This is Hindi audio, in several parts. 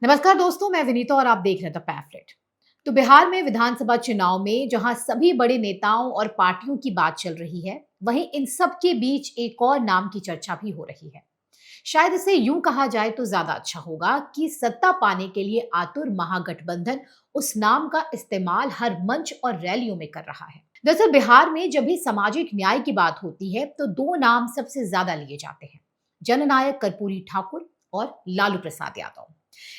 नमस्कार दोस्तों, मैं विनीता और आप देख रहे हैं द पैफलेट। तो बिहार में विधानसभा चुनाव में जहां सभी बड़े नेताओं और पार्टियों की बात चल रही है, वहीं इन सब के बीच एक और नाम की चर्चा भी हो रही है। शायद इसे यूं कहा जाए तो ज्यादा अच्छा होगा कि सत्ता पाने के लिए आतुर महागठबंधन उस नाम का इस्तेमाल हर मंच और रैलियों में कर रहा है। दरअसल बिहार में जब भी सामाजिक न्याय की बात होती है तो दो नाम सबसे ज्यादा लिए जाते हैं, जननायक कर्पूरी ठाकुर और लालू प्रसाद यादव।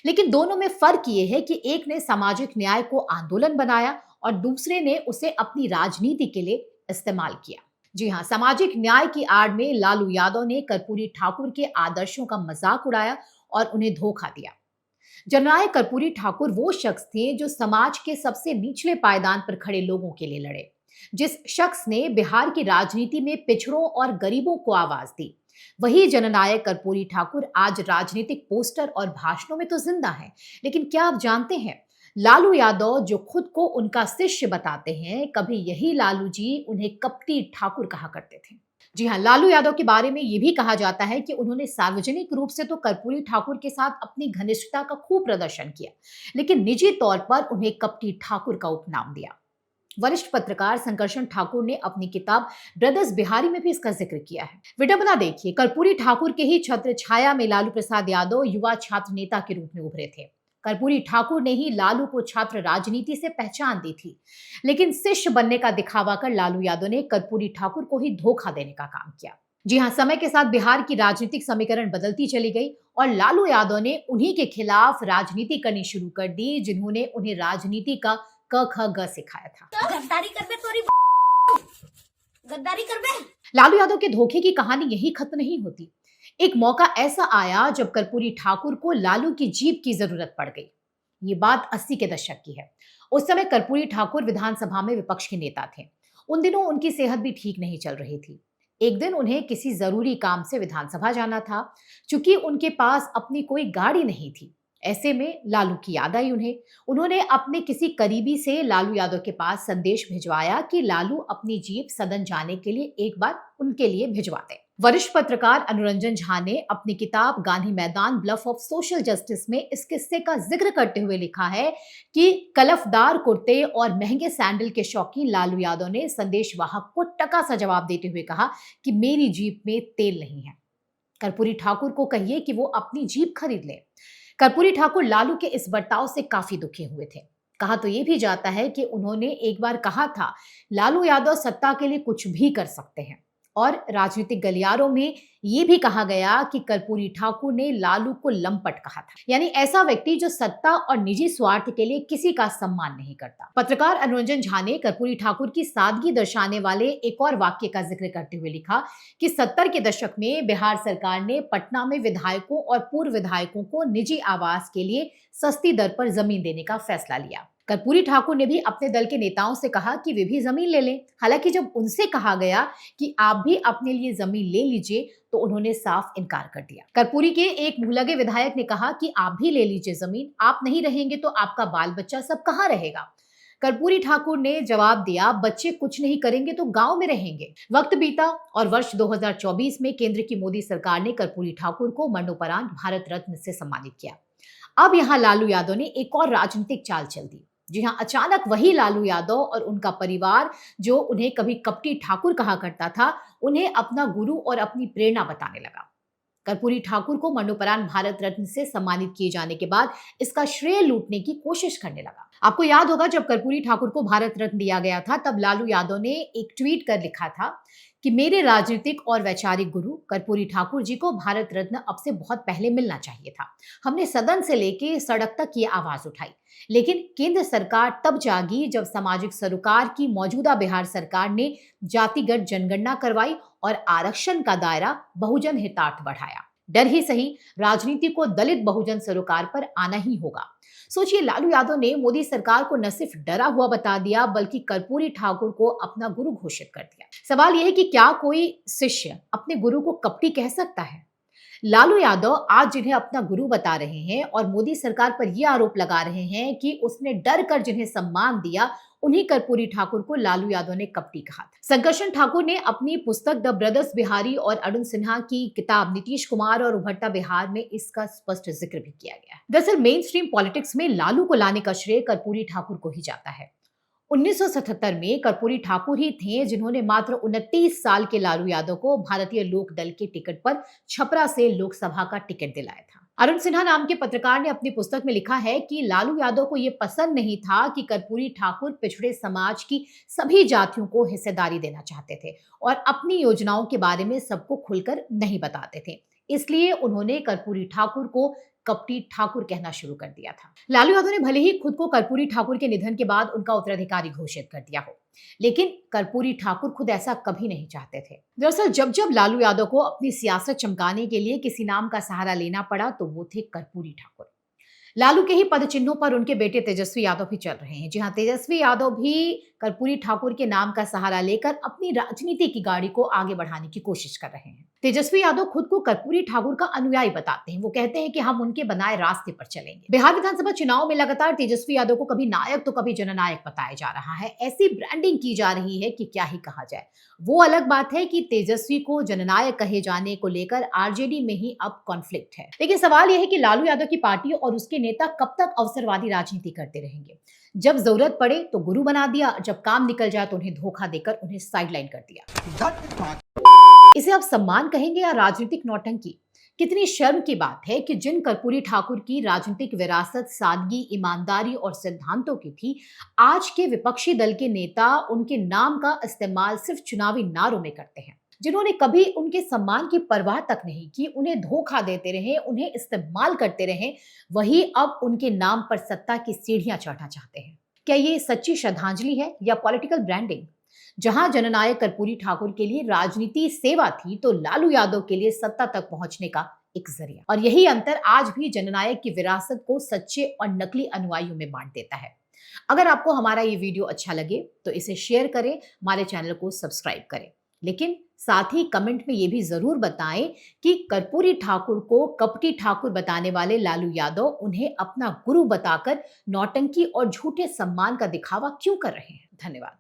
लेकिन दोनों में फर्क ये है कि एक ने सामाजिक न्याय को आंदोलन बनाया और दूसरे ने उसे अपनी राजनीति के लिए इस्तेमाल किया। जी हाँ, सामाजिक न्याय की आड़ में लालू यादव ने कर्पूरी ठाकुर के आदर्शों का मजाक उड़ाया और उन्हें धोखा दिया। जननायक कर्पूरी ठाकुर वो शख्स थे जो समाज के सबसे निचले पायदान पर खड़े लोगों के लिए लड़े, जिस शख्स ने बिहार की राजनीति में पिछड़ों और गरीबों को आवाज दी। वही जननायक कर्पूरी ठाकुर आज राजनीतिक पोस्टर और भाषणों में तो जिंदा है, लेकिन क्या आप जानते हैं, लालू यादव जो खुद को उनका शिष्य बताते हैं, कभी यही लालू जी उन्हें कपटी ठाकुर कहा करते थे। जी हाँ, लालू यादव के बारे में ये भी कहा जाता है कि उन्होंने सार्वजनिक रूप से तो कर्पूरी ठाकुर के साथ अपनी घनिष्ठता का खूब प्रदर्शन किया, लेकिन निजी तौर पर उन्हें कपटी ठाकुर का उपनाम दिया। वरिष्ठ पत्रकार संकर्षण ठाकुर ने अपनी किताब ब्रदर्स बिहारी में भी इसका जिक्र किया है। विडंबना देखिए, कर्पूरी ठाकुर के ही छत्र छाया में लालू प्रसाद यादव युवा छात्र नेता के रूप में उभरे थे। कर्पूरी ठाकुर ने ही लालू को छात्र राजनीति से पहचान दी थी, लेकिन शिष्य बनने का दिखावा कर लालू यादव ने कर्पूरी ठाकुर को ही धोखा देने का काम किया। जी हाँ, समय के साथ बिहार की राजनीतिक समीकरण बदलती चली गई और लालू यादव ने उन्हीं के खिलाफ राजनीति करनी शुरू कर दी जिन्होंने उन्हें राजनीति का क ख ग सिखाया था। गद्दारी करबे तोरी गद्दारी करबे। लालू यादव के धोखे की कहानी यही खत्म नहीं होती। एक मौका ऐसा आया जब कर्पूरी ठाकुर को लालू की जीप की जरूरत पड़ गई। ये बात 80 के दशक की है। उस समय कर्पूरी ठाकुर विधानसभा में विपक्ष के नेता थे। उन दिनों उनकी सेहत भी ठीक नहीं चल रही थी। एक दिन उन्हें किसी जरूरी काम से विधानसभा जाना था। चूंकि उनके पास अपनी कोई गाड़ी नहीं थी, ऐसे में लालू की याद आई उन्हें। उन्होंने अपने किसी करीबी से लालू यादव के पास संदेश भिजवाया कि लालू अपनी जीप सदन जाने के लिए एक बार उनके लिए भिजवा दें। वरिष्ठ पत्रकार अनुरंजन झा ने अपनी किताब गांधी मैदान ब्लफ ऑफ सोशल जस्टिस में इस किस्से का जिक्र करते हुए लिखा है कि कलफदार कुर्ते और महंगे सैंडल के शौकीन लालू यादव ने संदेश वाहक को टका सा जवाब देते हुए कहा कि मेरी जीप में तेल नहीं है, कर्पूरी ठाकुर को कहिए कि वो अपनी जीप खरीद ले। कर्पूरी ठाकुर लालू के इस बर्ताव से काफी दुखी हुए थे। कहा तो ये भी जाता है कि उन्होंने एक बार कहा था, लालू यादव सत्ता के लिए कुछ भी कर सकते हैं। और राजनीतिक गलियारों में ये भी कहा गया कि कर्पूरी ठाकुर ने लालू को लंपट कहा था, यानी ऐसा व्यक्ति जो सत्ता और निजी स्वार्थ के लिए किसी का सम्मान नहीं करता। पत्रकार अनुरंजन झा ने कर्पूरी ठाकुर की सादगी दर्शाने वाले एक और वाक्य का जिक्र करते हुए लिखा कि 70 के दशक में बिहार सरकार ने पटना में विधायकों और पूर्व विधायकों को निजी आवास के लिए सस्ती दर पर जमीन देने का फैसला लिया। कर्पूरी ठाकुर ने भी अपने दल के नेताओं से कहा कि वे भी जमीन ले लें। हालांकि जब उनसे कहा गया कि आप भी अपने लिए जमीन ले लीजिए तो उन्होंने साफ इनकार कर दिया। कर्पूरी के एक मुहलगे विधायक ने कहा कि आप भी ले लीजिए जमीन, आप नहीं रहेंगे तो आपका बाल बच्चा सब कहाँ रहेगा। कर्पूरी ठाकुर ने जवाब दिया, बच्चे कुछ नहीं करेंगे तो गांव में रहेंगे। वक्त बीता और वर्ष 2024 में केंद्र की मोदी सरकार ने कर्पूरी ठाकुर को मरणोपरांत भारत रत्न से सम्मानित किया। अब यहाँ लालू यादव ने एक और राजनीतिक चाल चल दी। जी हाँ, अचानक वही लालू यादव और उनका परिवार जो उन्हें कभी कपटी ठाकुर कहा करता था, उन्हें अपना गुरु और अपनी प्रेरणा बताने लगा। कर्पूरी ठाकुर को मरणोपरांत भारत रत्न से सम्मानित किए जाने के बाद इसका श्रेय लूटने की कोशिश करने लगा। आपको याद होगा, जब कर्पूरी ठाकुर को भारत रत्न दिया गया था तब लालू यादव ने एक ट्वीट कर लिखा था कि मेरे राजनीतिक और वैचारिक गुरु कर्पूरी ठाकुर जी को भारत रत्न अब से बहुत पहले मिलना चाहिए था। हमने सदन से लेके सड़क तक ये आवाज उठाई, लेकिन केंद्र सरकार तब जागी जब सामाजिक सरोकार की मौजूदा बिहार सरकार ने जातिगत जनगणना करवाई और आरक्षण का दायरा बहुजन हितार्थ बढ़ाया। डर ही सही, राजनीति को दलित बहुजन सरोकार पर आना ही होगा। सोचिए, लालू यादव ने मोदी सरकार को न सिर्फ डरा हुआ बता दिया बल्कि कर्पूरी ठाकुर को अपना गुरु घोषित कर दिया। सवाल यह है कि क्या कोई शिष्य अपने गुरु को कपटी कह सकता है? लालू यादव आज जिन्हें अपना गुरु बता रहे हैं और मोदी सरकार पर यह आरोप लगा रहे हैं कि उसने डर कर जिन्हें सम्मान दिया, उन्हीं कर्पूरी ठाकुर को लालू यादव ने कपटी कहा था। संकर्षण ठाकुर ने अपनी पुस्तक द ब्रदर्स बिहारी और अरुण सिन्हा की किताब नीतीश कुमार और उभरता बिहार में इसका स्पष्ट जिक्र भी किया गया है। दरअसल मेन स्ट्रीम पॉलिटिक्स में लालू को लाने का श्रेय कर्पूरी ठाकुर को ही जाता है। 1977 में कर्पूरी ठाकुर ही थे जिन्होंने मात्र 29 साल के लालू यादव को भारतीय लोक दल के टिकट पर छपरा से लोकसभा का टिकट दिलाया था। अरुण सिन्हा नाम के पत्रकार ने अपनी पुस्तक में लिखा है कि लालू यादव को यह पसंद नहीं था कि कर्पूरी ठाकुर पिछड़े समाज की सभी जातियों को हिस्सेदारी देना चाहते थे और अपनी योजनाओं के बारे में सबको खुलकर नहीं बताते थे, इसलिए उन्होंने कर्पूरी ठाकुर को कपटी ठाकुर कहना शुरू कर दिया था। लालू यादव ने भले ही खुद को कर्पूरी ठाकुर के निधन के बाद उनका उत्तराधिकारी घोषित कर दिया हो, लेकिन कर्पूरी ठाकुर खुद ऐसा कभी नहीं चाहते थे। दरअसल जब जब लालू यादव को अपनी सियासत चमकाने के लिए किसी नाम का सहारा लेना पड़ा तो वो थे कर्पूरी ठाकुर। लालू के ही पद चिन्हों पर उनके बेटे तेजस्वी यादव भी चल रहे हैं। जी हाँ, तेजस्वी यादव भी कर्पूरी ठाकुर के नाम का सहारा लेकर अपनी राजनीति की गाड़ी को आगे बढ़ाने की कोशिश कर रहे हैं। तेजस्वी यादव खुद को कर्पूरी ठाकुर का अनुयायी बताते हैं। वो कहते हैं कि हम उनके बनाए रास्ते पर चलेंगे। बिहार विधानसभा चुनाव में लगातार तेजस्वी यादव को कभी नायक तो कभी जननायक बताया जा रहा है। ऐसी ब्रांडिंग की जा रही है कि क्या ही कहा जाए। वो अलग बात है कि तेजस्वी को जननायक कहे जाने को लेकर आरजेडी में ही अब कॉन्फ्लिक्ट है। लेकिन सवाल यह है कि लालू यादव की पार्टी और उसके नेता कब तक अवसरवादी राजनीति करते रहेंगे। जब जरूरत पड़े तो गुरु बना दिया, जब काम निकल जाए तो उन्हें धोखा देकर उन्हें साइडलाइन कर दिया। इसे आप सम्मान कहेंगे या राजनीतिक नौटंकी? कितनी शर्म की बात है कि जिन कर्पूरी ठाकुर की राजनीतिक विरासत सादगी, ईमानदारी और सिद्धांतों की थी, आज के विपक्षी दल के नेता उनके नाम का इस्तेमाल सिर्फ चुनावी नारों में करते हैं। जिन्होंने कभी उनके सम्मान की परवाह तक नहीं की, उन्हें धोखा देते रहे, उन्हें इस्तेमाल करते रहे, वही अब उनके नाम पर सत्ता की सीढ़ियां चढ़ना चाहते हैं। क्या ये सच्ची श्रद्धांजलि है या पॉलिटिकल ब्रांडिंग? जहां जननायक कर्पूरी ठाकुर के लिए राजनीति सेवा थी, तो लालू यादव के लिए सत्ता तक पहुंचने का एक जरिया। और यही अंतर आज भी जननायक की विरासत को सच्चे और नकली अनुयायियों में बांट देता है। अगर आपको हमारा ये वीडियो अच्छा लगे तो इसे शेयर करें, हमारे चैनल को सब्सक्राइब करें, लेकिन साथ ही कमेंट में ये भी जरूर बताएं कि कर्पूरी ठाकुर को कपटी ठाकुर बताने वाले लालू यादव उन्हें अपना गुरु बताकर नौटंकी और झूठे सम्मान का दिखावा क्यों कर रहे हैं। धन्यवाद।